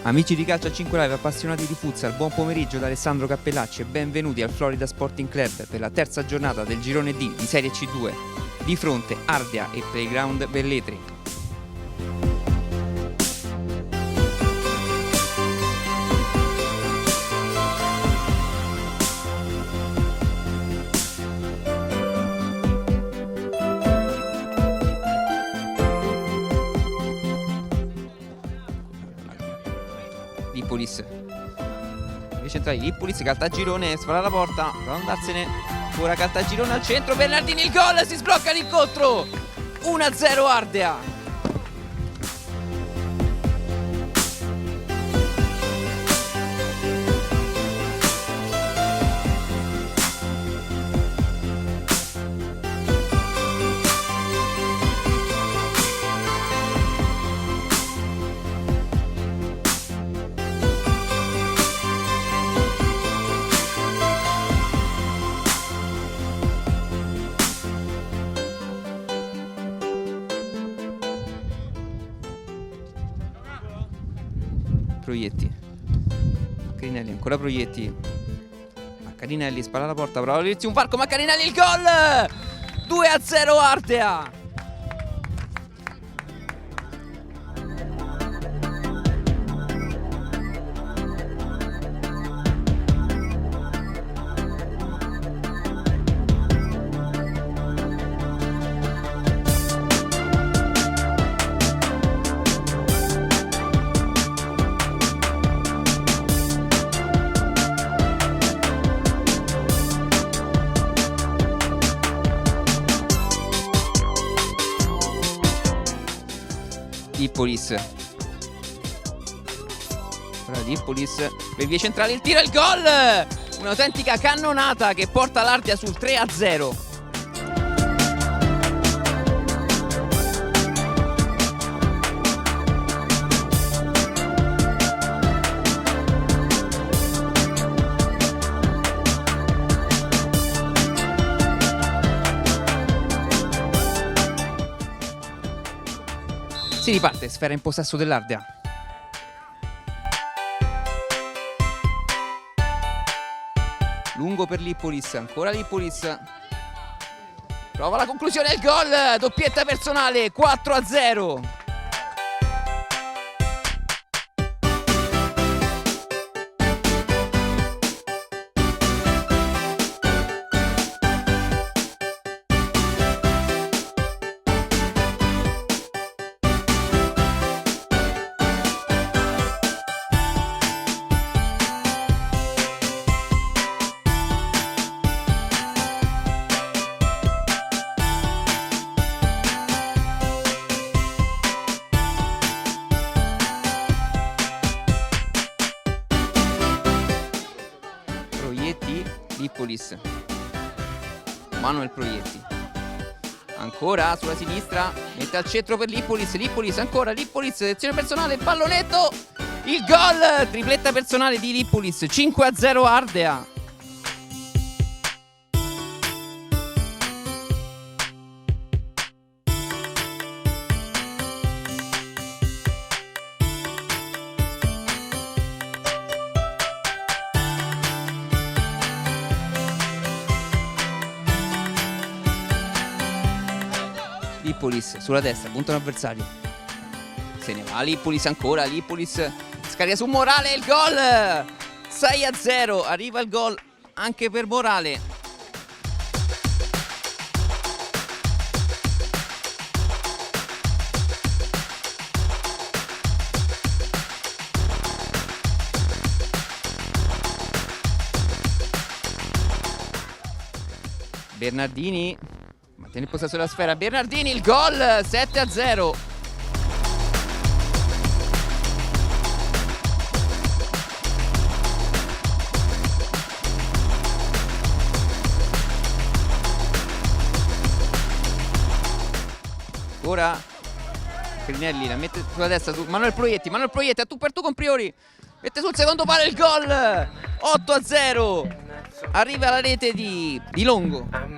Amici di Calcio a 5 Live, appassionati di futsal, buon pomeriggio da Alessandro Cappellacci e benvenuti al Florida Sporting Club per la terza giornata del girone D di Serie C2. Di fronte Ardea e Playground Velletri. Lippolis, centrali Lippolis, Caltagirone, spara la porta, prova ad andarsene, ora Caltagirone al centro, Bernardini il gol, si sblocca l'incontro, 1-0 Ardea. Proietti, Maccarinelli, ancora Proietti, Maccarinelli spara la porta, prova a aprirsi un varco, Maccarinelli il gol, 2-0 Ardea. Lippolis, Lippolis per vie centrali, il tiro e il gol, un'autentica cannonata che porta l'Ardea sul 3-0. Si riparte, sfera in possesso dell'Ardea. Lungo per Lippolis, ancora Lippolis. Prova la conclusione, il gol, doppietta personale, 4-0. Lippolis, Manuel Proietti, ancora sulla sinistra, mette al centro per Lippolis, Lippolis ancora, Lippolis, selezione personale, pallonetto, il gol, tripletta personale di Lippolis, 5-0 Ardea. Lippolis sulla destra, punta un avversario, se ne va Lippolis ancora, Lippolis scarica su Morale, il gol, 6-0, arriva il gol anche per Morale. Bernardini mantiene il possesso della sfera, Bernardini il gol, 7-0. Ora Crinelli la mette sulla destra su Manuel Proietti, a tu per tu con Priori, mette sul secondo palo il gol, 8-0. Arriva la rete di Longo.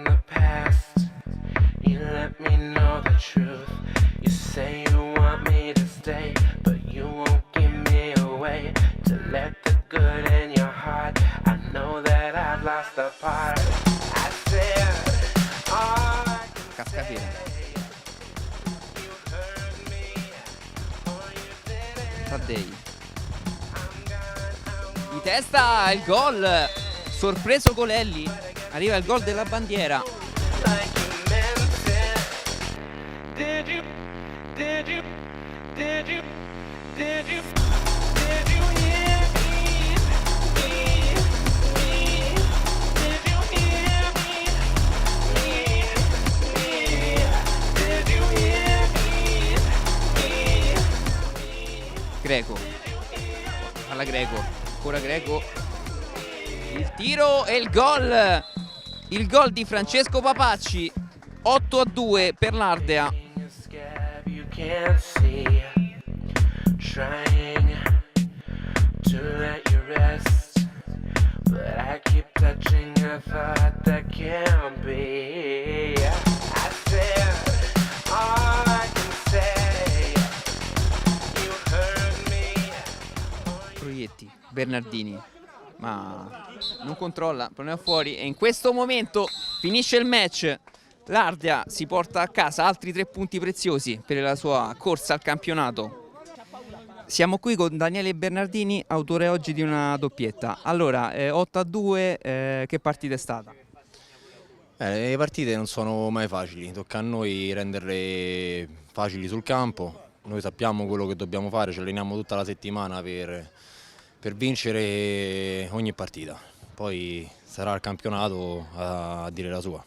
Let me know the truth. You say you want me to stay, but you won't give me away. good in your heart. I know that I've lost a part. I said, all I can Cascafera. Taddei. Di testa il gol. Sorpreso Colelli. Arriva il gol della bandiera. like you meant it. Did you, did you, did you, did you, did you hear me? Me, me, did you hear me? Me, me, did you hear me? Me, Greco. Alla Greco. Ancora Greco. Il tiro e il gol. Il gol di Francesco Papacci. 8-2 per l'Ardea. your scab you can't see. Trying to let you rest, but I keep touching a thought that can't be. I said, all I can say, you heard me. Proietti, Bernardini, ma non controlla, problema fuori e in questo momento finisce il match. L'Ardea si porta a casa altri 3 punti preziosi per la sua corsa al campionato. Siamo qui con Daniele Bernardini, autore oggi di una doppietta. Allora, 8-2, che partita è stata? Le partite non sono mai facili, tocca a noi renderle facili sul campo. Noi sappiamo quello che dobbiamo fare, ci alleniamo tutta la settimana per vincere ogni partita. Poi sarà il campionato a dire la sua.